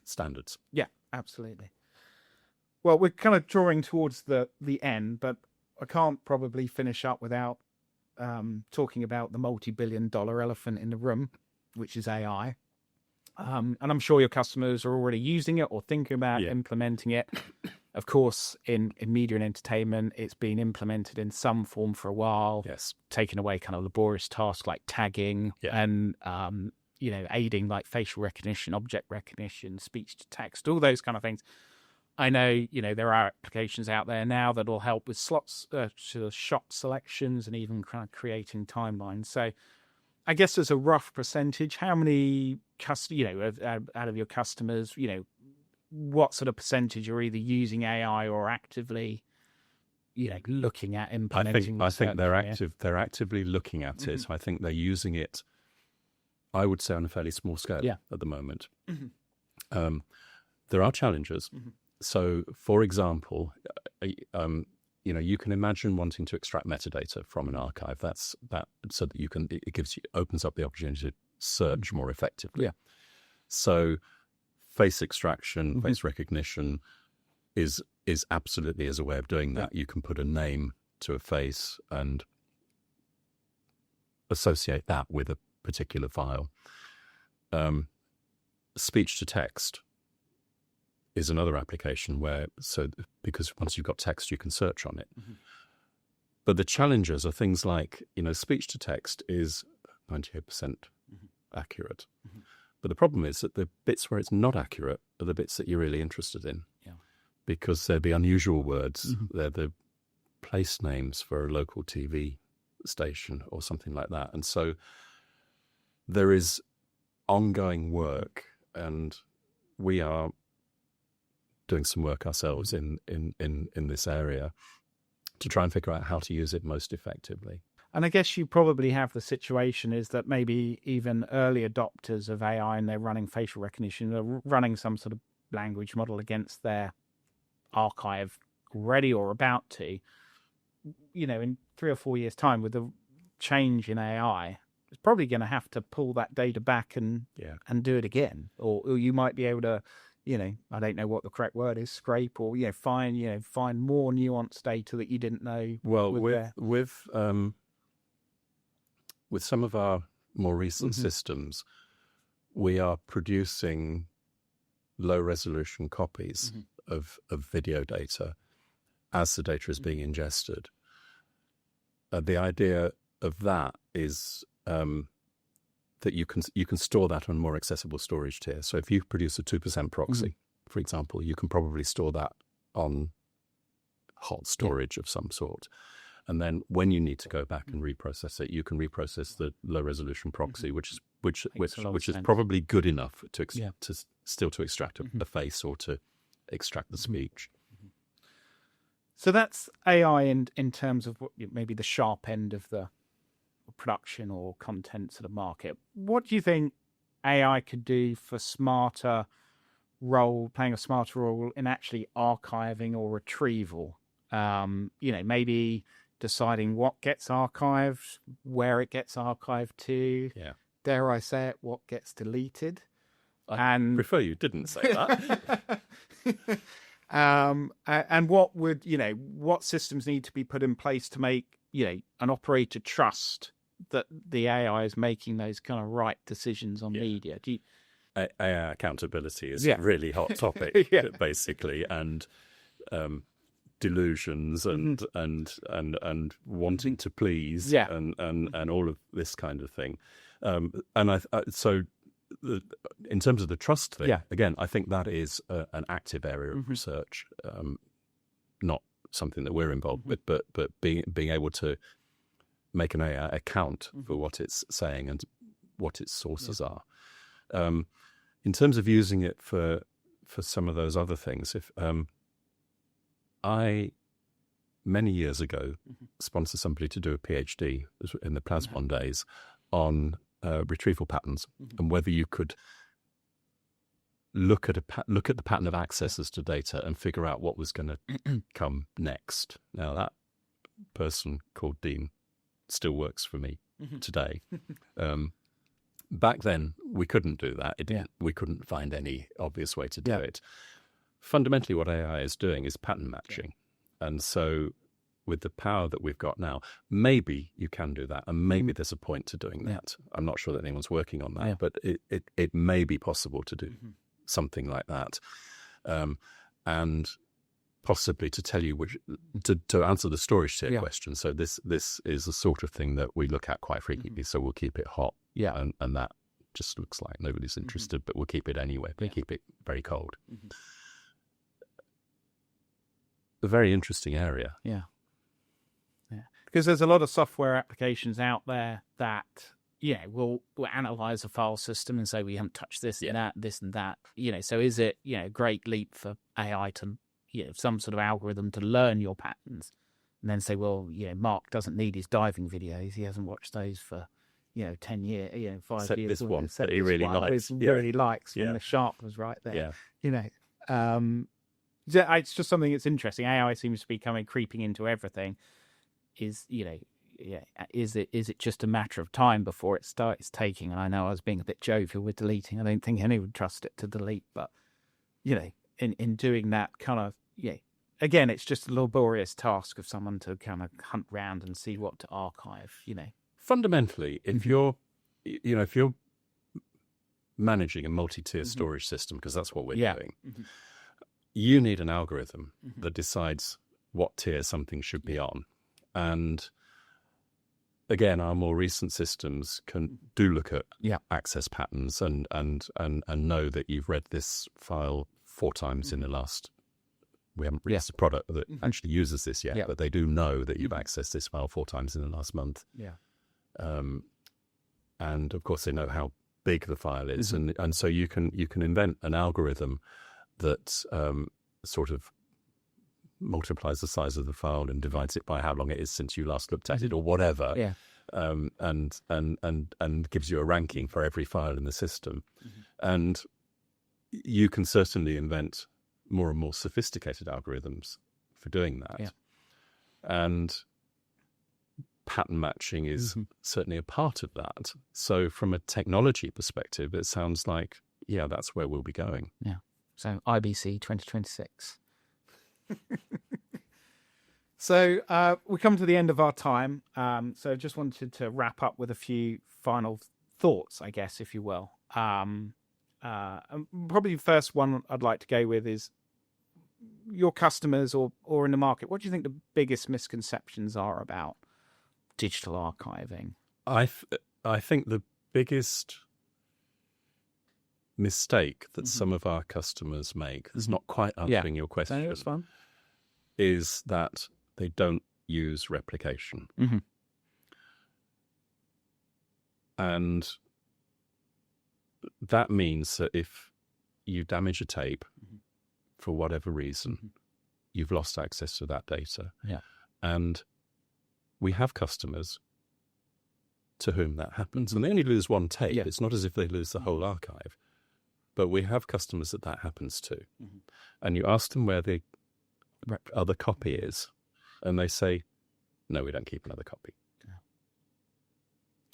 Standards. Yeah, absolutely. Well, we're kind of drawing towards the end, but I can't probably finish up without talking about the multi-billion-dollar elephant in the room, which is AI. And I'm sure your customers are already using it or thinking about implementing it. Of course, in media and entertainment, it's been implemented in some form for a while. Yes. Taking away kind of laborious tasks like tagging and, aiding like facial recognition, object recognition, speech to text, all those kind of things. I know, there are applications out there now that will help with slots, shot selections and even kind of creating timelines. So I guess as a rough percentage, how many out of your customers, what sort of percentage are either using AI or actively, looking at implementing? I think they're active. They're actively looking at it. I think they're using it, I would say, on a fairly small scale at the moment. There are challenges. So, for example, you can imagine wanting to extract metadata from an archive. That's so that it opens up the opportunity to search more effectively. Yeah. So, face extraction, face recognition is absolutely a way of doing that. You can put a name to a face and associate that with a particular file. Speech to text is another application because once you've got text, you can search on it. But the challenges are things like, speech to text is 98% accurate. But the problem is that the bits where it's not accurate are the bits that you're really interested in. Yeah. Because they're the unusual words. They're the place names for a local TV station or something like that. And so there is ongoing work, and we are doing some work ourselves in this area to try and figure out how to use it most effectively. And I guess you probably have the situation is that maybe even early adopters of AI and they're running facial recognition, are running some sort of language model against their archive already or about to, in 3 or 4 years' time with the change in AI, it's probably going to have to pull that data back and do it again. Or you might be able to, I don't know what the correct word is, scrape or, find more nuanced data that you didn't know. Well, with some of our more recent systems, we are producing low-resolution copies of video data as the data is being ingested. The idea of that is that you can store that on a more accessible storage tier. So if you produce a 2% proxy, for example, you can probably store that on hot storage of some sort. And then when you need to go back and reprocess it, you can reprocess the low resolution proxy, which is probably good enough to extract a face or to extract the speech. So that's AI in terms of what maybe the sharp end of the production or content sort of market. What do you think AI could do for playing a smarter role in actually archiving or retrieval? Maybe deciding what gets archived, where it gets archived to. Yeah. Dare I say it, what gets deleted? I prefer you didn't say that. And what systems need to be put in place to make, an operator trust that the AI is making those kind of right decisions on media? AI accountability is a really hot topic, basically, and delusions and wanting to please and all of this kind of thing. In terms of the trust thing, again, I think that is an active area of research, not something that we're involved with, but being able to make an AI account for what it's saying and what its sources are. In terms of using it for some of those other things, if I many years ago sponsored somebody to do a PhD in the Plasmon days on retrieval patterns and whether you could look at the pattern of accesses to data and figure out what was going to come next. Now that person called Dean still works for me today. Back then we couldn't do that. We couldn't find any obvious way to do it. Fundamentally what AI is doing is pattern matching. And so with the power that we've got now, maybe you can do that, and maybe there's a point to doing that. I'm not sure that anyone's working on that, but it may be possible to do something like that, and possibly to tell you to answer the storage tier question. So this is the sort of thing that we look at quite frequently. So we'll keep it hot, and that just looks like nobody's interested, but we'll keep it anyway. We'll keep it very cold. A very interesting area. Because there's a lot of software applications out there that will analyze a file system and say we haven't touched this and that, this and that. So is it a great leap for AI to some sort of algorithm to learn your patterns and then say, well, Mark doesn't need his diving videos. He hasn't watched those for 10 years, 5 Except years. This one that he really likes. Really likes when the shark was right there. It's just something that's interesting. AI seems to be creeping into everything. Is it just a matter of time before it starts taking? And I know I was being a bit jovial with deleting. I don't think anyone would trust it to delete, but in doing that kind of again, it's just a laborious task of someone to kind of hunt round and see what to archive. Fundamentally, if you're managing a multi-tier storage system, because that's what we're doing, you need an algorithm that decides what tier something should be on. And again, our more recent systems do look at access patterns and know that you've read this file 4 times in the last. We haven't released a product that actually uses this yet, but they do know that you've accessed this file 4 times in the last month. And of course, they know how big the file is, and so you can invent an algorithm that sort of multiplies the size of the file and divides it by how long it is since you last looked at it, or whatever, and gives you a ranking for every file in the system. And you can certainly invent more and more sophisticated algorithms for doing that. And pattern matching is certainly a part of that. So from a technology perspective, it sounds like, that's where we'll be going. So IBC 2026. So we come to the end of our time. So just wanted to wrap up with a few final thoughts, I guess, if you will. And probably the first one I'd like to go with is your customers or in the market. What do you think the biggest misconceptions are about digital archiving? I think the biggest mistake that some of our customers make is not quite answering your question. That's fun. Is that they don't use replication. And that means that if you damage a tape for whatever reason, you've lost access to that data. And we have customers to whom that happens. And they only lose one tape. It's not as if they lose the whole archive. But we have customers that happens to. And you ask them where the other copy is, and they say, no, we don't keep another copy.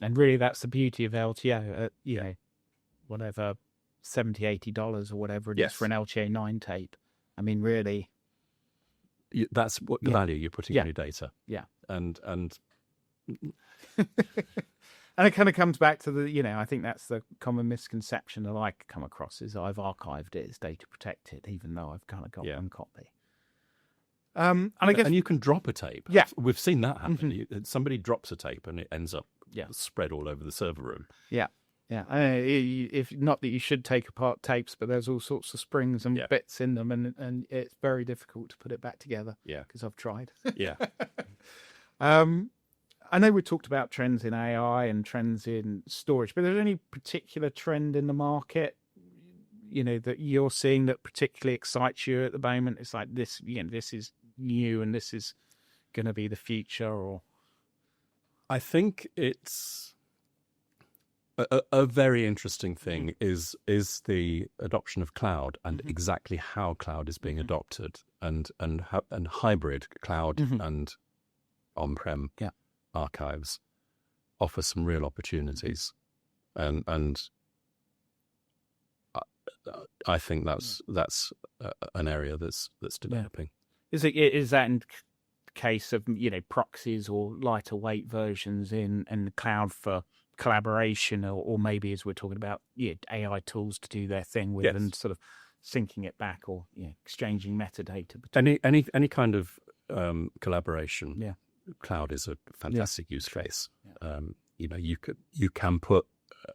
And really, that's the beauty of LTO. Whatever, $70-$80 or whatever it is for an LTA 9 tape. I mean, really, that's what the value you're putting on your data. And and it kind of comes back to the, I think that's the common misconception that I come across is I've archived it, it's data protected, even though I've kind of got one copy. And I guess, and you can drop a tape. We've seen that happen. Somebody drops a tape and it ends up spread all over the server room. If not that you should take apart tapes, but there's all sorts of springs and bits in them, and it's very difficult to put it back together. Because I've tried. I know we talked about trends in AI and trends in storage, but is there any particular trend in the market, that you're seeing that particularly excites you at the moment? It's like this, this is new and this is going to be the future, or? I think it's a very interesting thing is the adoption of cloud and exactly how cloud is being adopted and hybrid cloud and on-prem archives offer some real opportunities, and I think that's an area that's developing. Is that in case of proxies or lighter weight versions in the cloud for collaboration, or maybe as we're talking about AI tools to do their thing with and sort of syncing it back or exchanging metadata between... any kind of collaboration. Cloud is a fantastic use case. You can put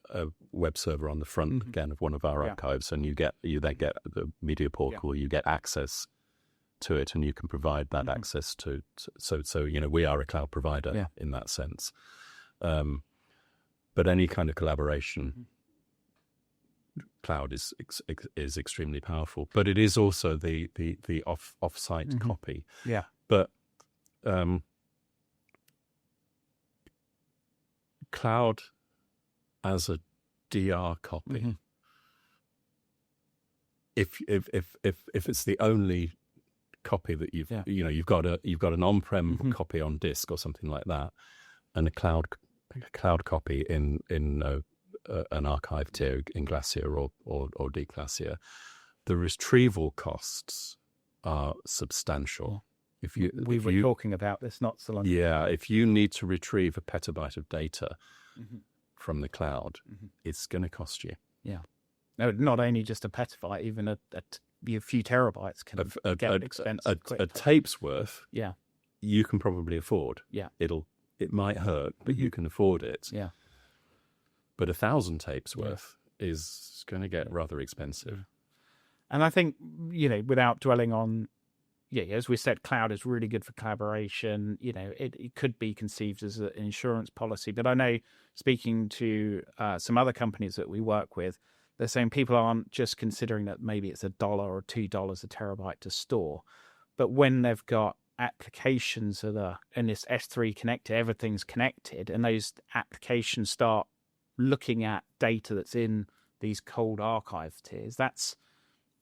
a web server on the front again of one of our archives, and you then get the media portal. You get access to it, and you can provide that access to. So we are a cloud provider in that sense. But any kind of collaboration, cloud is extremely powerful. But it is also the off-site copy. Yeah. But cloud as a DR copy, if it's the only copy that you've got an on-prem copy on disk or something like that, and a cloud copy in an archive tier in Glacier or D Glacier, the retrieval costs are substantial. We were talking about this not so long ago. Yeah, if you need to retrieve a petabyte of data from the cloud, it's going to cost you. Yeah. No, not only just a petabyte, even a few terabytes can get expensive. A tape's worth, yeah, you can probably afford. Yeah. It might hurt, but you can afford it. Yeah. But 1,000 tapes worth is going to get rather expensive. And I think, without dwelling on, as we said, cloud is really good for collaboration. It could be conceived as an insurance policy. But I know, speaking to some other companies that we work with, they're saying people aren't just considering that maybe it's $1 or $2 a terabyte to store. But when they've got applications that are in this S3 connector, everything's connected, and those applications start looking at data that's in these cold archive tiers, that's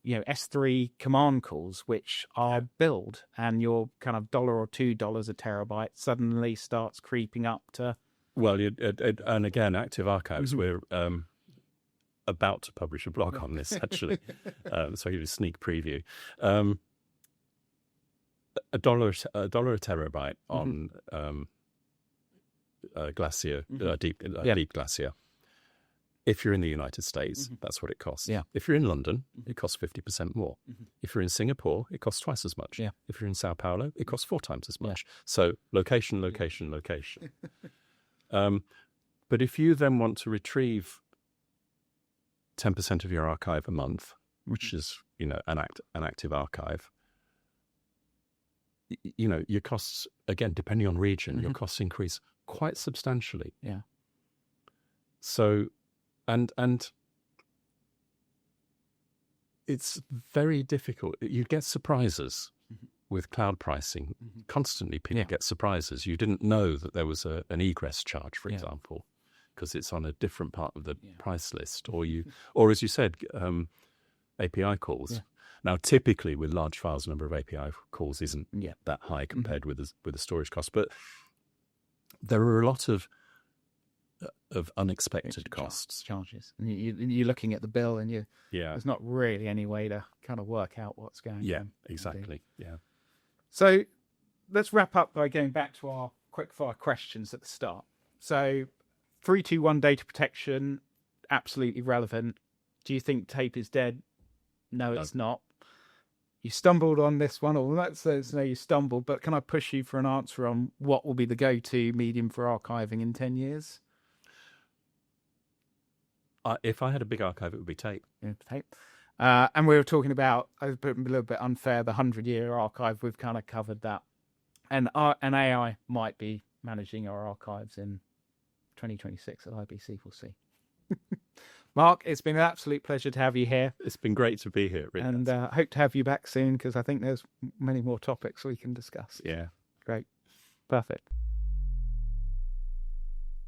S3 command calls which are billed, and your kind of $1 or $2 a terabyte suddenly starts creeping up to... Well, and again, Active Archives, we're about to publish a blog on this, actually. So I'll give you a sneak preview. $1 a terabyte on Glacier, Deep Glacier. If you're in the United States, that's what it costs. Yeah. If you're in London, it costs 50% more. If you're in Singapore, it costs twice as much. Yeah. If you're in Sao Paulo, it costs 4 times as much. So location. But if you then want to retrieve 10% of your archive a month, which is an active archive, your costs, again, depending on region, your costs increase quite substantially. Yeah. So, and it's very difficult. You get surprises with cloud pricing. Constantly, people get surprises. You didn't know that there was an egress charge, for example, because it's on a different part of the price list, or as you said, API calls. Yeah. Now, typically with large files, the number of API calls isn't that high compared with the storage cost, but there are a lot of unexpected charges. And you're looking at the bill, and there's not really any way to kind of work out what's going on. Yeah, exactly. Yeah. So let's wrap up by going back to our quickfire questions at the start. So 321 data protection, absolutely relevant. Do you think tape is dead? No, it's not. You stumbled on this one, or let's say you stumbled, but can I push you for an answer on what will be the go-to medium for archiving in 10 years? If I had a big archive, it would be tape. Yeah, tape. And we were talking about, I was a little bit unfair, the 100-year archive. We've kind of covered that. And AI might be managing our archives in 2026 at IBC4C. Mark, it's been an absolute pleasure to have you here. It's been great to be here, really. And I hope to have you back soon, because I think there's many more topics we can discuss. Yeah. Great. Perfect.